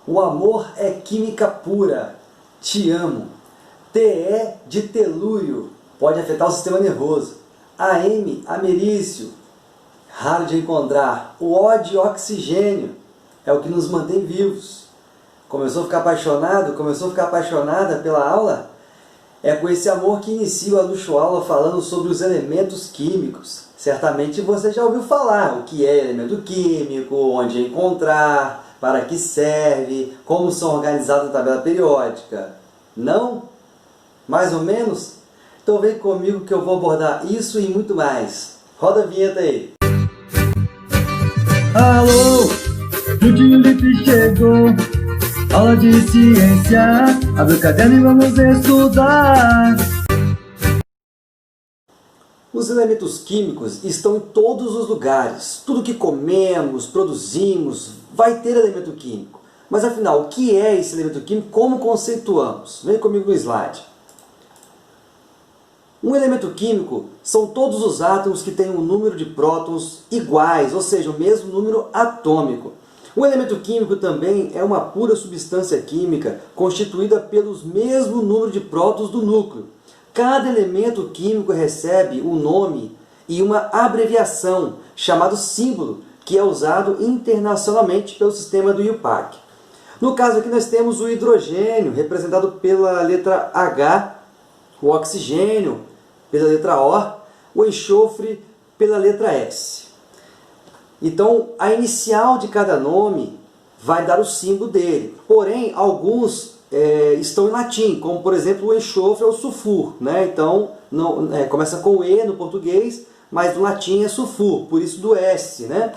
O amor é química pura. Te amo. Te de telúrio. Pode afetar o sistema nervoso. Americium. Raro de encontrar. O O de oxigênio. É o que nos mantém vivos. Começou a ficar apaixonado? Começou a ficar apaixonada pela aula? É com esse amor que inicio a Luxo-aula falando sobre os elementos químicos. Certamente você já ouviu falar o que é elemento químico, onde encontrar, para que serve, como são organizadas a tabela periódica. Não? Mais ou menos? Então vem comigo que eu vou abordar isso e muito mais. Roda a vinheta aí. Alô, o Dilip chegou. Aula de ciência, abre o caderno e vamos estudar. Os elementos químicos estão em todos os lugares. Tudo que comemos, produzimos, vai ter elemento químico. Mas afinal, o que é esse elemento químico? Como conceituamos? Vem comigo no slide. Um elemento químico são todos os átomos que têm um número de prótons iguais, ou seja, o mesmo número atômico. O elemento químico também é uma pura substância química constituída pelos mesmo número de prótons do núcleo. Cada elemento químico recebe um nome e uma abreviação, chamado símbolo, que é usado internacionalmente pelo sistema do IUPAC. No caso aqui nós temos o hidrogênio, representado pela letra H, o oxigênio pela letra O enxofre pela letra S. Então, a inicial de cada nome vai dar o símbolo dele. Porém, alguns estão em latim, como por exemplo o enxofre é o sulfur, né? Então, começa com E no português, mas no latim é sulfur, por isso do S, né?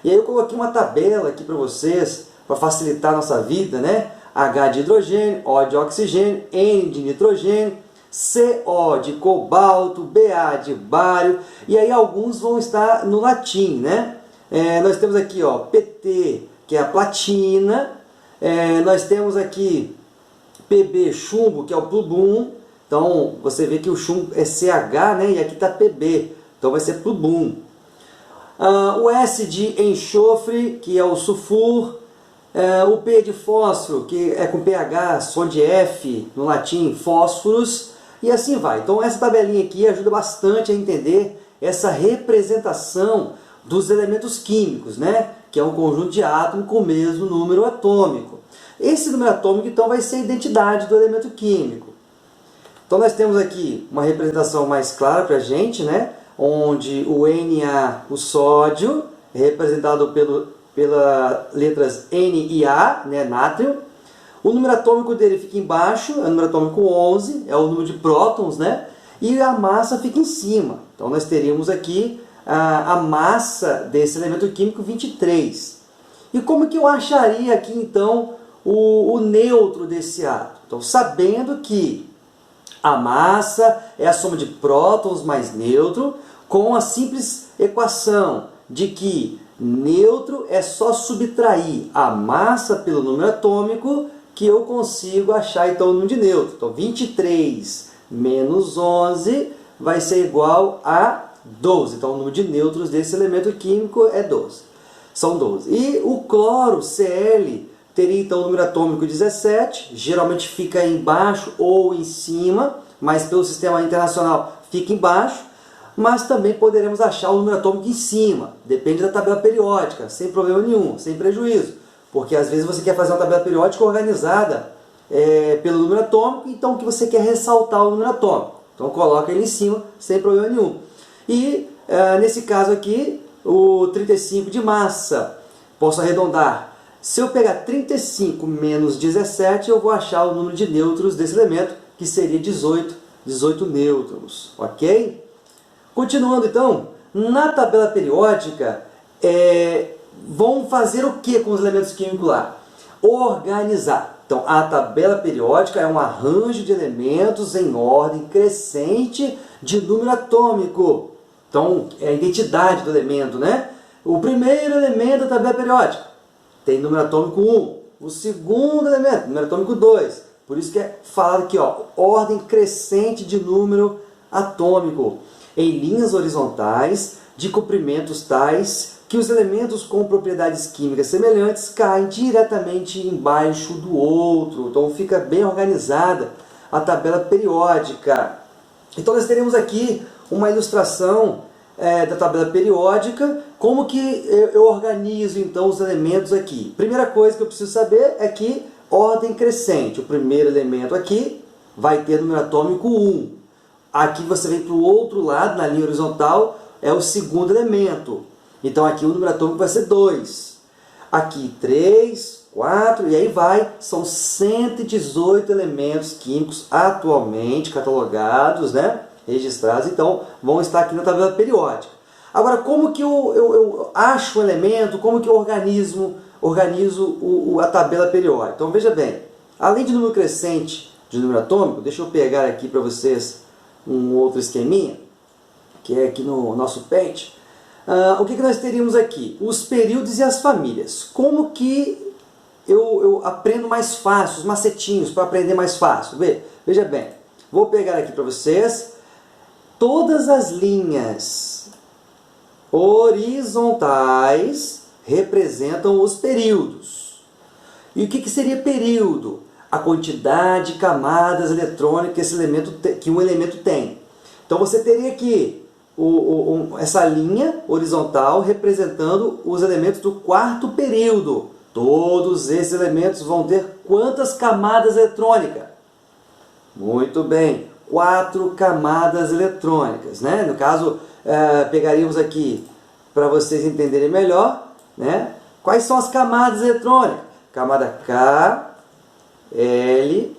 E aí eu coloquei uma tabela aqui para vocês, para facilitar a nossa vida, né? H de hidrogênio, O de oxigênio, N de nitrogênio, CO de cobalto, Ba de bário, e aí alguns vão estar no latim, né? Nós temos aqui, ó, PT, que é a platina, nós temos aqui PB, chumbo, que é o plubum, então você vê que o chumbo é CH, né? E aqui está PB, então vai ser plubum. O S de enxofre, que é o sulfur, o P de fósforo, que é com pH, som de F, no latim, fósforos, e assim vai. Então essa tabelinha aqui ajuda bastante a entender essa representação dos elementos químicos, né? Que é um conjunto de átomos com o mesmo número atômico. Esse número atômico, então, vai ser a identidade do elemento químico. Então nós temos aqui uma representação mais clara para a gente, né? Onde o Na, o sódio, é representado pelas letras N e A, né? Nátrio. O número atômico dele fica embaixo, é o número atômico 11, é o número de prótons, né? E a massa fica em cima. Então nós teríamos aqui a massa desse elemento químico 23. E como que eu acharia aqui então o neutro desse átomo? Então, sabendo que a massa é a soma de prótons mais neutro, com a simples equação de que neutro é só subtrair a massa pelo número atômico, que eu consigo achar então o número de neutro. Então 23 menos 11 vai ser igual a 12. Então o número de nêutrons desse elemento químico é 12. São 12. E o cloro, Cl, teria então o número atômico 17, geralmente fica embaixo ou em cima, mas pelo sistema internacional fica embaixo, mas também poderemos achar o número atômico em cima, depende da tabela periódica, sem problema nenhum, sem prejuízo, porque às vezes você quer fazer uma tabela periódica organizada pelo número atômico, então que você quer ressaltar o número atômico, então coloca ele em cima, sem problema nenhum. E nesse caso aqui, o 35 de massa, posso arredondar. Se eu pegar 35 menos 17, eu vou achar o número de nêutrons desse elemento, que seria 18 nêutrons, ok? Continuando então, na tabela periódica, vão fazer o que com os elementos químicos lá? Organizar. Então, a tabela periódica é um arranjo de elementos em ordem crescente de número atômico. Então, é a identidade do elemento, né? O primeiro elemento da tabela periódica tem número atômico 1. O segundo elemento, número atômico 2. Por isso que é falado aqui, ó, ordem crescente de número atômico. Em linhas horizontais, de comprimentos tais que os elementos com propriedades químicas semelhantes caem diretamente embaixo do outro. Então fica bem organizada a tabela periódica. Então nós teremos aqui uma ilustração da tabela periódica, como que eu organizo então os elementos aqui. Primeira coisa que eu preciso saber é que ordem crescente. O primeiro elemento aqui vai ter número atômico 1. Aqui você vem para o outro lado, na linha horizontal, é o segundo elemento. Então aqui o número atômico vai ser 2. Aqui 3, 4 e aí vai. São 118 elementos químicos atualmente catalogados, né? Registrados, então vão estar aqui na tabela periódica. Agora, como que eu acho um elemento, como que eu organizo a tabela periódica? Então veja bem, além de número crescente de número atômico, deixa eu pegar aqui para vocês um outro esqueminha, que é aqui no nosso Paint. O que nós teríamos aqui? Os períodos e as famílias. Como que eu aprendo mais fácil, os macetinhos para aprender mais fácil? Veja bem, vou pegar aqui para vocês. Todas as linhas horizontais representam os períodos. E o que seria período? A quantidade de camadas eletrônicas que um elemento tem. Então você teria aqui essa linha horizontal representando os elementos do quarto período. Todos esses elementos vão ter quantas camadas eletrônicas? Muito bem, 4 camadas eletrônicas, né? No caso, pegaríamos aqui, para vocês entenderem melhor, né? Quais são as camadas eletrônicas? Camada K, L,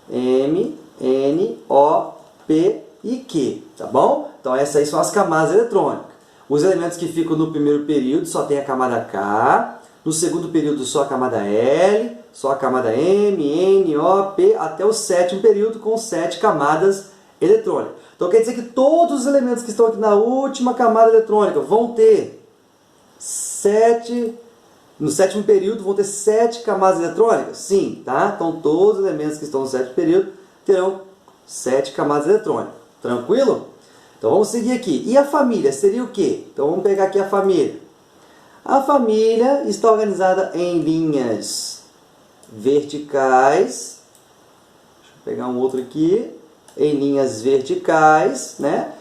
M, N, O, P e Q, tá bom? Então essas aí são as camadas eletrônicas. Os elementos que ficam no primeiro período só tem a camada K, no segundo período só a camada L, só a camada M, N, O, P, até o sétimo período com 7 camadas eletrônicas. Então quer dizer que todos os elementos que estão aqui na última camada eletrônica vão ter 7, no sétimo período vão ter 7 camadas eletrônicas? Sim, tá? Então todos os elementos que estão no sétimo período terão 7 camadas eletrônicas. Tranquilo? Então vamos seguir aqui. E a família seria o quê? Então vamos pegar aqui a família. A família está organizada em linhas verticais. Deixa eu pegar um outro aqui. Em linhas verticais, né?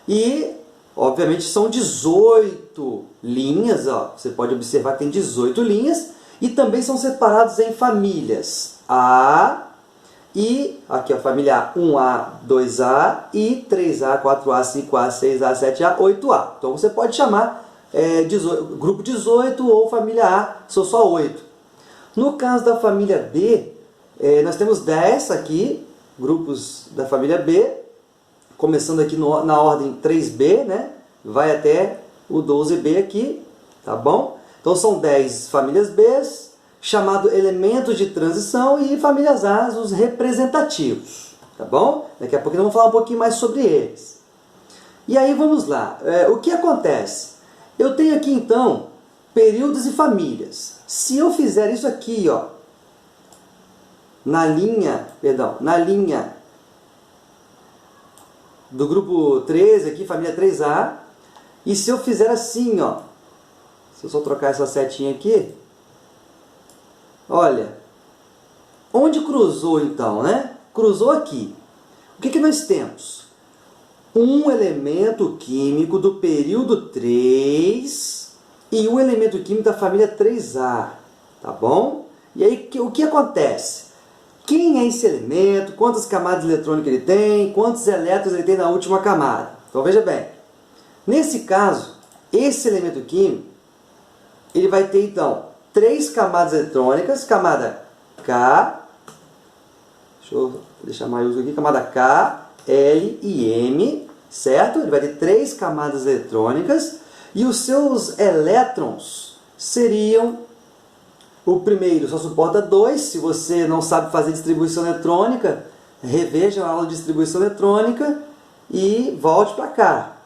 E, obviamente, são 18 linhas. Ó. Você pode observar que tem 18 linhas. E também são separados em famílias. A e, aqui a família A, 1A, 2A e 3A, 4A, 5A, 6A, 7A, 8A. Então você pode chamar grupo 18 ou família A, são só 8. No caso da família B, nós temos 10 aqui, grupos da família B, começando aqui na ordem 3B, né? Vai até o 12B aqui, tá bom? Então são 10 famílias B, chamado elementos de transição, e famílias A, os representativos, tá bom? Daqui a pouco nós vamos falar um pouquinho mais sobre eles. E aí vamos lá, o que acontece? Eu tenho aqui então períodos e famílias. Se eu fizer isso aqui, ó, na linha do grupo 13 aqui, família 3A, e se eu fizer assim, ó, se eu só trocar essa setinha aqui, olha, onde cruzou então, né? Cruzou aqui. O que nós temos? Um elemento químico do período 3 e um elemento químico da família 3A, tá bom? E aí, o que acontece? Quem é esse elemento? Quantas camadas eletrônicas ele tem? Quantos elétrons ele tem na última camada? Então, veja bem. Nesse caso, esse elemento químico, ele vai ter, então, 3 camadas eletrônicas. Camada K, deixa eu deixar maiúsculo aqui, camada K, L e M, certo? Ele vai ter 3 camadas eletrônicas. E os seus elétrons seriam... O primeiro só suporta 2. Se você não sabe fazer distribuição eletrônica, reveja a aula de distribuição eletrônica e volte para cá.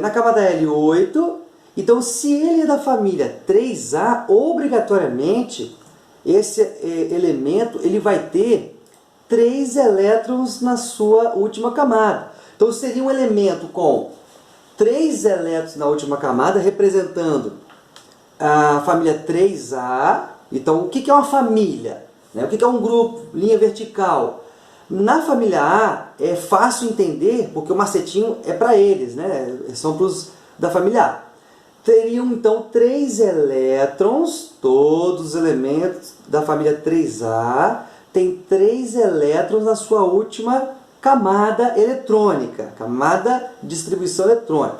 Na camada L, 8. Então, se ele é da família 3A, obrigatoriamente, esse elemento ele vai ter 3 elétrons na sua última camada. Então, seria um elemento com 3 elétrons na última camada, representando a família 3A. Então, o que é uma família? O que é um grupo? Linha vertical. Na família A, é fácil entender, porque o macetinho é para eles, né? São para os da família A. Teriam, então, 3 elétrons, todos os elementos da família 3A, tem 3 elétrons na sua última camada eletrônica, camada de distribuição eletrônica.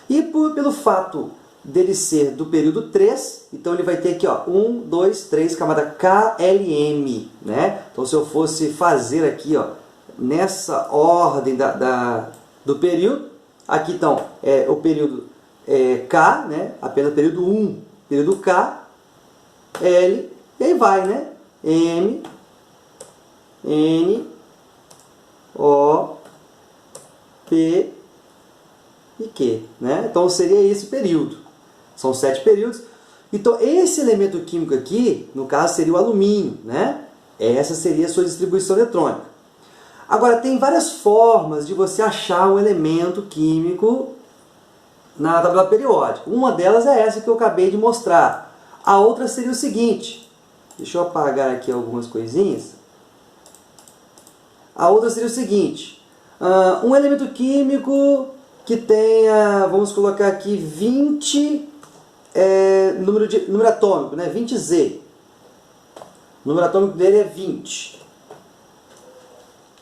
E pelo fato dele ser do período 3, então ele vai ter aqui, ó, 1, 2, 3, camada KLM, né? Então, se eu fosse fazer aqui, ó, nessa ordem do período, aqui então é o período K, né? Apenas período 1, período K, L, e aí vai, né? M, N, O, P e Q, né? Então seria esse período. São 7 períodos. Então esse elemento químico aqui, no caso, seria o alumínio, né? Essa seria a sua distribuição eletrônica. Agora, tem várias formas de você achar um elemento químico na tabela periódica. Uma delas é essa que eu acabei de mostrar. A outra seria o seguinte. Deixa eu apagar aqui algumas coisinhas. A outra seria o seguinte. Um elemento químico que tenha, vamos colocar aqui, 20 número atômico, né? 20Z. O número atômico dele é 20.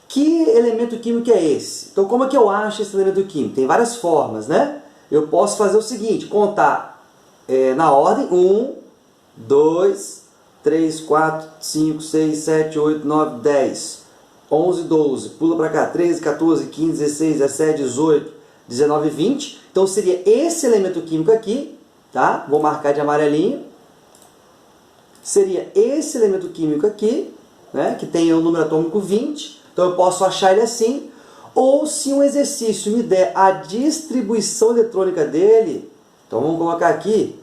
Que elemento químico é esse? Então, como é que eu acho esse elemento químico? Tem várias formas, né? Eu posso fazer o seguinte, contar na ordem 1, 2, 3, 4, 5, 6, 7, 8, 9, 10, 11, 12, pula para cá, 13, 14, 15, 16, 17, 18, 19, 20. Então seria esse elemento químico aqui, tá? Vou marcar de amarelinho. Seria esse elemento químico aqui, né? Que tem o número atômico 20. Então eu posso achar ele assim. Ou se um exercício me der a distribuição eletrônica dele, então vamos colocar aqui,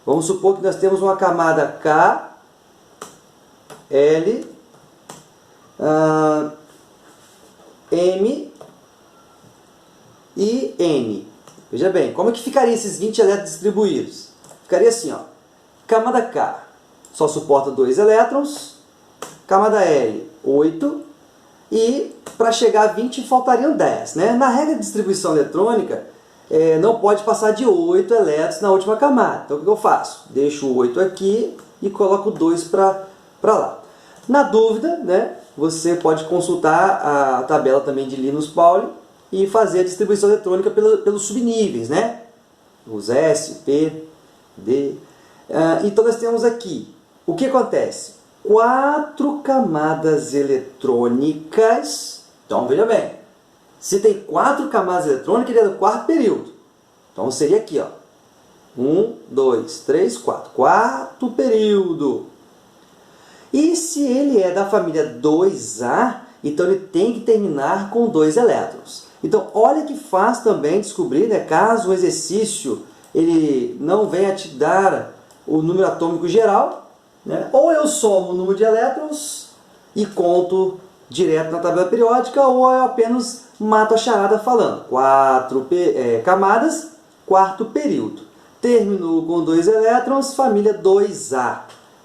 vamos supor que nós temos uma camada K, L, M e N. Veja bem, como é que ficaria esses 20 elétrons distribuídos? Ficaria assim, ó. Camada K só suporta 2 elétrons, camada L, 8, e para chegar a 20 faltariam 10. Né? Na regra de distribuição eletrônica, não pode passar de 8 elétrons na última camada. Então o que eu faço? Deixo o 8 aqui e coloco 2 para lá. Na dúvida, né, você pode consultar a tabela também de Linus Pauling e fazer a distribuição eletrônica pelos subníveis, né? Os S, P, D. Então nós temos aqui, o que acontece? 4 camadas eletrônicas. Então veja bem, se tem 4 camadas eletrônicas, ele é do quarto período. Então seria aqui, ó. 1, 2, 3, 4. Quarto período. E se ele é da família 2A, então ele tem que terminar com 2 elétrons. Então, olha que fácil também descobrir, né, caso o exercício ele não venha te dar o número atômico geral, né, ou eu somo o número de elétrons e conto direto na tabela periódica, ou eu apenas mato a charada falando 4 camadas, quarto período. Terminou com 2 elétrons, família 2A.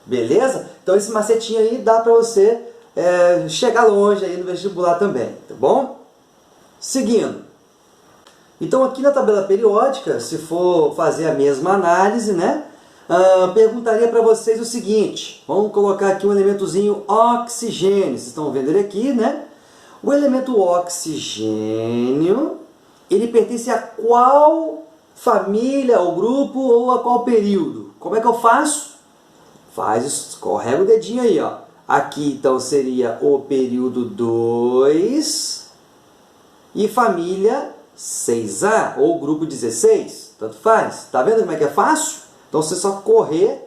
Beleza? Então esse macetinho aí dá para você chegar longe aí no vestibular também, tá bom? Seguindo. Então aqui na tabela periódica, se for fazer a mesma análise, né? Perguntaria para vocês o seguinte. Vamos colocar aqui um elementozinho oxigênio. Vocês estão vendo ele aqui, né? O elemento oxigênio, ele pertence a qual família, ou grupo, ou a qual período? Como é que eu faço? Escorrega o dedinho aí, ó. Aqui, então, seria o período 2 e família 6A, ou grupo 16, tanto faz. Tá vendo como é que é fácil? Então, você só correr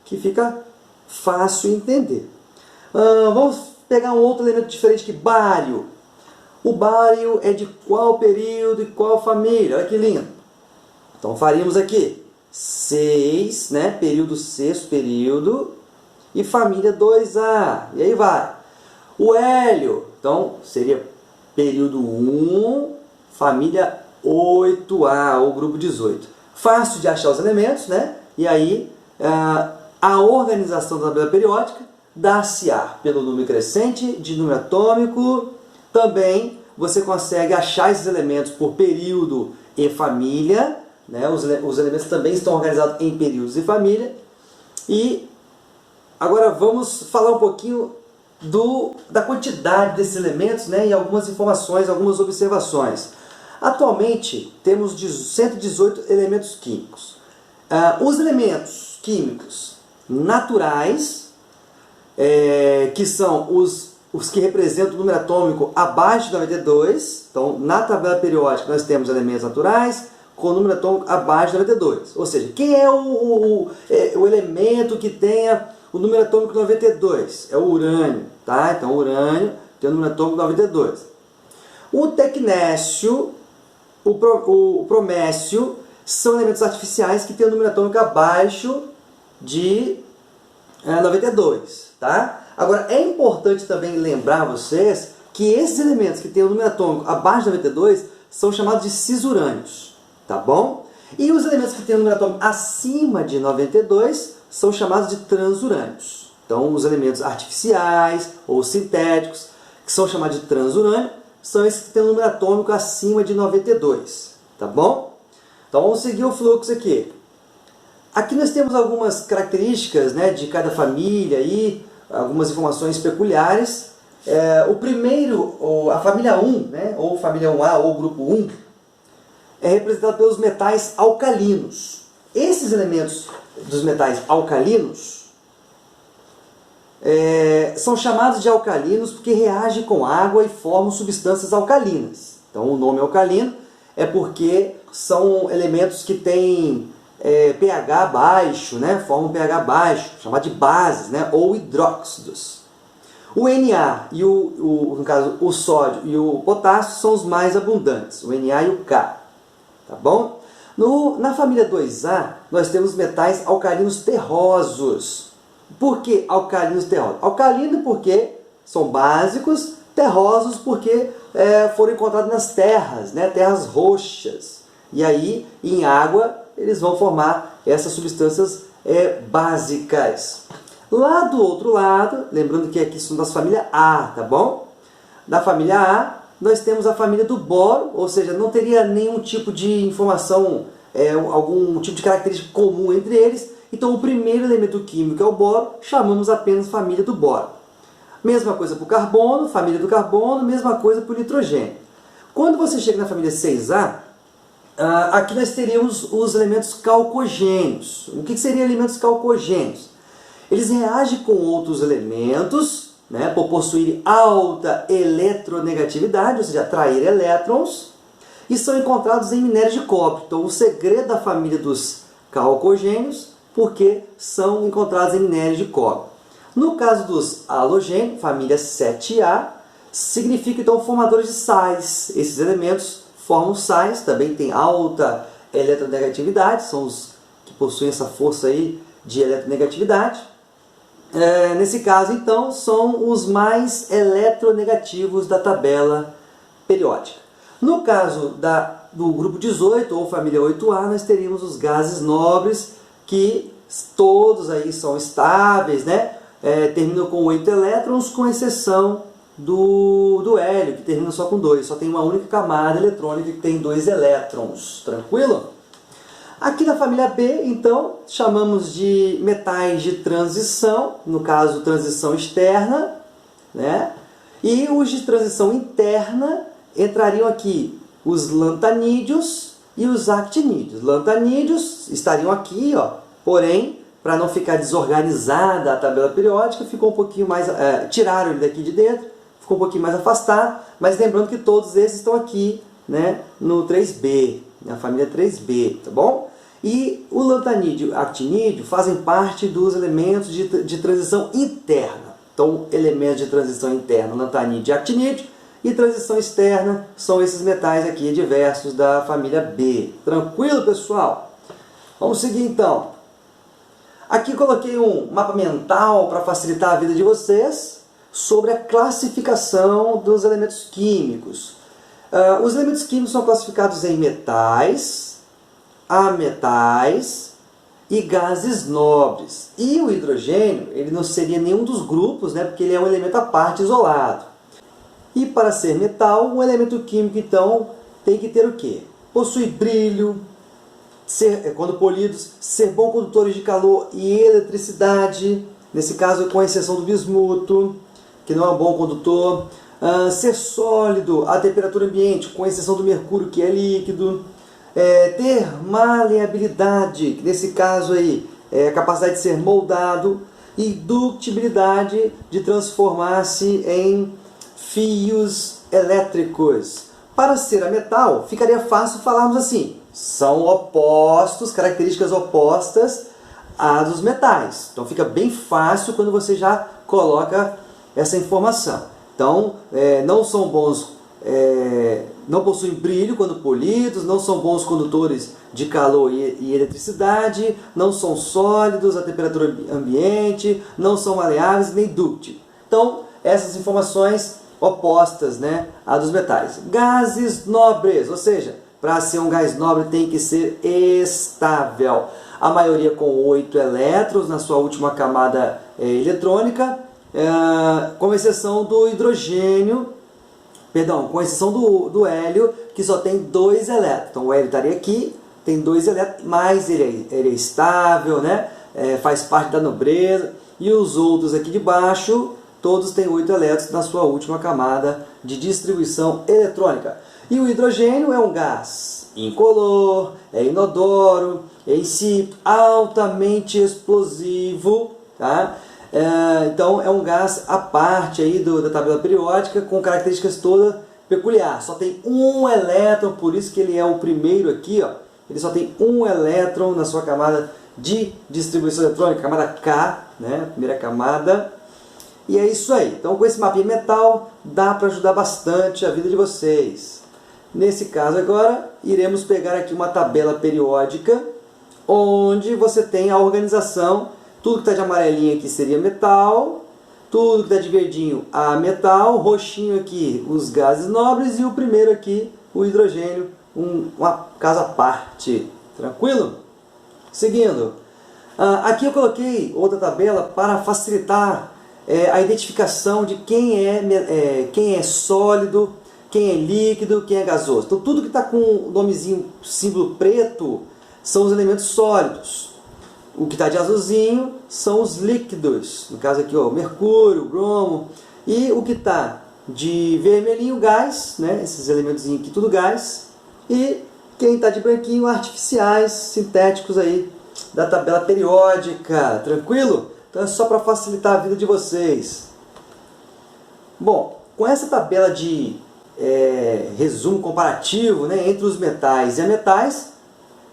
que fica fácil entender. Vamos pegar um outro elemento diferente que bário. O bário é de qual período e qual família? Olha que lindo. Então, faríamos aqui 6, né? Período, sexto período, e família 2A, e aí vai. O hélio, então, seria período 1, família 8A, ou grupo 18. Fácil de achar os elementos, né? E aí a organização da tabela periódica dá-se-á pelo número crescente de número atômico. Também você consegue achar esses elementos por período e família, né? Os elementos também estão organizados em períodos e família. E agora vamos falar um pouquinho da quantidade desses elementos, né? E algumas informações, algumas observações. Atualmente temos 118 elementos químicos. Os elementos químicos naturais, que são os que representam o número atômico abaixo de 92. Então, na tabela periódica nós temos elementos naturais com o número atômico abaixo de 92. Ou seja, quem é o elemento que tenha o número atômico 92? É o urânio, tá? Então, o urânio tem o número atômico 92. O tecnécio, o promécio, são elementos artificiais que têm o número atômico abaixo de 92, tá? Agora, é importante também lembrar vocês que esses elementos que têm o número atômico abaixo de 92 são chamados de cisurânios, tá bom? E os elementos que têm o número atômico acima de 92 são chamados de transurânios. Então, os elementos artificiais ou sintéticos, que são chamados de transurânio, são esses que têm o número atômico acima de 92, tá bom? Então, vamos seguir o fluxo aqui. Aqui nós temos algumas características, né, de cada família, aí, algumas informações peculiares. O primeiro, a família 1, né, ou família 1A, ou grupo 1, é representado pelos metais alcalinos. Esses elementos dos metais alcalinos são chamados de alcalinos porque reagem com água e formam substâncias alcalinas. Então, o nome alcalino é porque são elementos que têm pH baixo, né? Formam pH baixo, chamado de bases, né? Ou hidróxidos. O Na e no caso, o sódio e o potássio são os mais abundantes, o Na e o K. Tá bom? Na família 2A, nós temos metais alcalinos terrosos. Por que alcalinos terrosos? Alcalino porque são básicos, terrosos porque foram encontrados nas terras, né? Terras roxas. E aí, em água, eles vão formar essas substâncias básicas. Lá do outro lado, lembrando que aqui são das famílias A, tá bom? Da família A, nós temos a família do boro, ou seja, não teria nenhum tipo de informação, algum tipo de característica comum entre eles. Então, o primeiro elemento químico é o boro, chamamos apenas família do boro. Mesma coisa para o carbono, família do carbono, mesma coisa para o nitrogênio. Quando você chega na família 6A, aqui nós teríamos os elementos calcogênios. O que seriam elementos calcogênios? Eles reagem com outros elementos, né, por possuírem alta eletronegatividade, ou seja, atrair elétrons, e são encontrados em minérios de cobre. Então, o segredo da família dos calcogênios, porque são encontrados em minérios de cobre. No caso dos halogênios, família 7A, significa então formadores de sais. Esses elementos formam sais, também tem alta eletronegatividade, são os que possuem essa força aí de eletronegatividade. Nesse caso, então, são os mais eletronegativos da tabela periódica. No caso do grupo 18, ou família 8A, nós teríamos os gases nobres, que todos aí são estáveis, né? Terminam com 8 elétrons, com exceção do hélio, que termina só com 2. Só tem uma única camada eletrônica que tem 2 elétrons. Tranquilo? Aqui na família B, então, chamamos de metais de transição, no caso, transição externa, né? E os de transição interna entrariam aqui os lantanídeos e os actinídeos. Lantanídeos estariam aqui, ó, porém, para não ficar desorganizada a tabela periódica, ficou um pouquinho mais, tiraram ele daqui de dentro, ficou um pouquinho mais afastado, mas lembrando que todos esses estão aqui, né, no 3B, na família 3B, tá bom? E o lantanídeo e o actinídeo fazem parte dos elementos de transição interna. Então, elementos de transição interna, lantanídeo e actinídeo, e transição externa são esses metais aqui diversos da família B. Tranquilo, pessoal? Vamos seguir então. Aqui coloquei um mapa mental para facilitar a vida de vocês sobre a classificação dos elementos químicos. Os elementos químicos são classificados em metais, ametais e gases nobres. E o hidrogênio, ele não seria nenhum dos grupos, né, porque ele é um elemento à parte, isolado. E para ser metal, o elemento químico, então, tem que ter o quê? Possui brilho, quando polidos, ser bom condutores de calor e eletricidade, nesse caso com exceção do bismuto, que não é um bom condutor, ser sólido à temperatura ambiente, com exceção do mercúrio, que é líquido, ter maleabilidade, que nesse caso aí é a capacidade de ser moldado, e ductibilidade de transformar-se em fios elétricos. Para ser a metal, ficaria fácil falarmos assim, são opostos, características opostas a dos metais. Então fica bem fácil quando você já coloca essa informação. Então, não são bons, não possuem brilho quando polidos, não são bons condutores de calor e eletricidade, não são sólidos à temperatura ambiente, não são maleáveis nem dúcteis. Então, essas informações opostas, né, a dos metais. Gases nobres, ou seja, para ser um gás nobre tem que ser estável. A maioria com 8 elétrons na sua última camada eletrônica, com exceção do hidrogênio, perdão, com exceção do hélio, que só tem 2 elétrons. Então o hélio estaria aqui, tem 2 elétrons, mas ele é estável, né? Faz parte da nobreza. E os outros aqui de baixo, todos têm 8 elétrons na sua última camada de distribuição eletrônica. E o hidrogênio é um gás incolor, é inodoro, é insípido, altamente explosivo, tá? Então é um gás à parte aí da tabela periódica, com características todas peculiares. Só tem um elétron, por isso que ele é o primeiro aqui, ó. Ele só tem um elétron na sua camada de distribuição eletrônica, camada K, né? Primeira camada. E é isso aí. Então com esse mapinha metal dá para ajudar bastante a vida de vocês. Nesse caso agora, iremos pegar aqui uma tabela periódica, onde você tem a organização. Tudo que está de amarelinho aqui seria metal, tudo que está de verdinho ametal, roxinho aqui os gases nobres e o primeiro aqui, o hidrogênio, uma casa à parte. Tranquilo? Seguindo. Aqui eu coloquei outra tabela para facilitar a identificação de quem é sólido, quem é líquido, quem é gasoso. Então tudo que está com o nomezinho, símbolo preto, são os elementos sólidos. O que está de azulzinho são os líquidos. No caso aqui, ó, mercúrio, bromo. E o que está de vermelhinho, gás, né? Esses elementos aqui, tudo gás. E quem está de branquinho, artificiais, sintéticos aí da tabela periódica. Tranquilo? Então é só para facilitar a vida de vocês. Bom, com essa tabela de resumo comparativo, né, entre os metais e ametais,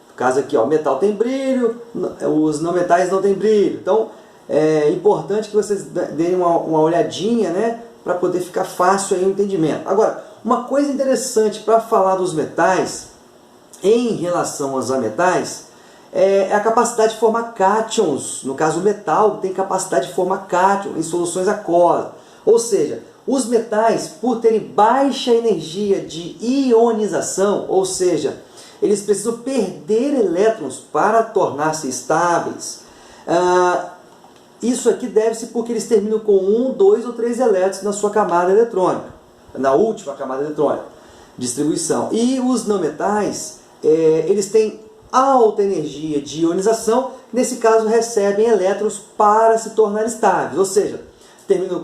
no caso aqui, ó, o metal tem brilho, os não metais não têm brilho. Então é importante que vocês deem uma olhadinha, né, para poder ficar fácil aí o entendimento. Agora, uma coisa interessante para falar dos metais em relação aos ametais é a capacidade de formar cátions. No caso, o metal tem capacidade de formar cátion em soluções aquosas. Ou seja, os metais, por terem baixa energia de ionização, ou seja, eles precisam perder elétrons para tornar-se estáveis. Isso aqui deve-se porque eles terminam com 1, 2 ou 3 elétrons na sua camada eletrônica, na última camada eletrônica, distribuição. E os não metais, eles têm alta energia de ionização, nesse caso recebem elétrons para se tornar estáveis, ou seja, terminam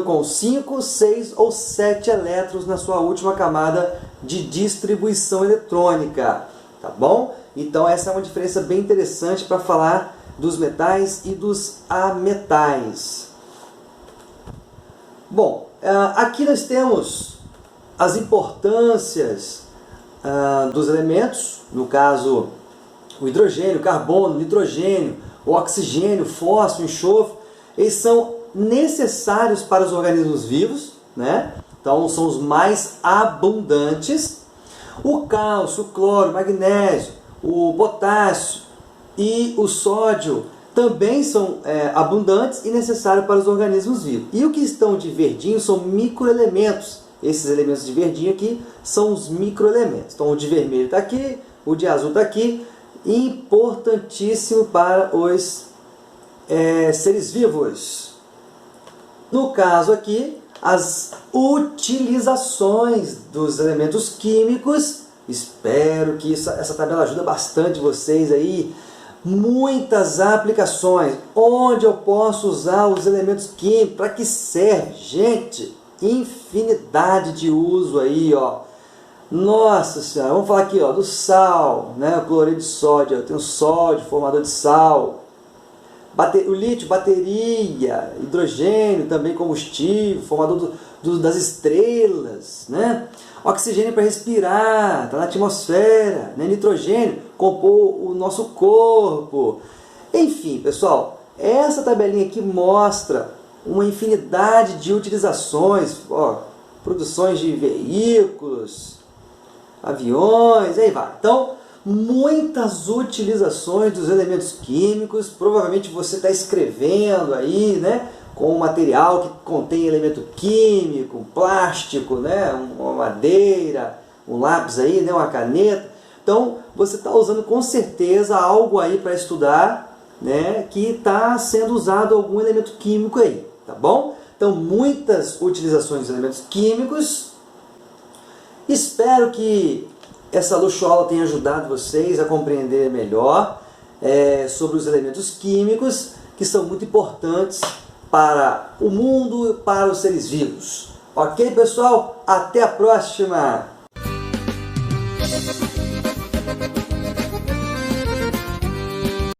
com 5, 6 ou 7 elétrons na sua última camada de distribuição eletrônica, tá bom? Então essa é uma diferença bem interessante para falar dos metais e dos ametais. Bom, aqui nós temos as importâncias dos elementos, no caso o hidrogênio, o carbono, o nitrogênio, o oxigênio, o fósforo, o enxofre. Eles são necessários para os organismos vivos, né? Então são os mais abundantes. O cálcio, o cloro, o magnésio, o potássio e o sódio também são abundantes e necessários para os organismos vivos. E o que estão de verdinho são microelementos, Esses elementos de verdinho aqui são os microelementos. Então o de vermelho está aqui, o de azul está aqui. Importantíssimo para os seres vivos. No caso aqui, as utilizações dos elementos químicos. Espero que essa tabela ajude bastante vocês aí. Muitas aplicações. Onde eu posso usar os elementos químicos? Para que serve? Gente, infinidade de uso aí, ó. Nossa Senhora, vamos falar aqui, ó, do sal, né? O cloreto de sódio. Eu tenho sódio, formador de sal. O lítio, bateria, hidrogênio, também combustível, formador das estrelas, né? Oxigênio para respirar, está na atmosfera, né? Nitrogênio, compor o nosso corpo. Enfim, pessoal, essa tabelinha aqui mostra uma infinidade de utilizações, ó, produções de veículos, aviões, aí vai. Então, muitas utilizações dos elementos químicos. Provavelmente você está escrevendo aí, né, com um material que contém elemento químico, um plástico, né, uma madeira, um lápis aí, né, uma caneta. Então você está usando com certeza algo aí para estudar, né, que está sendo usado algum elemento químico aí, tá bom? Então muitas utilizações dos elementos químicos. Espero que essa luxo-aula tenha ajudado vocês a compreender melhor sobre os elementos químicos, que são muito importantes para o mundo e para os seres vivos. Ok, pessoal? Até a próxima!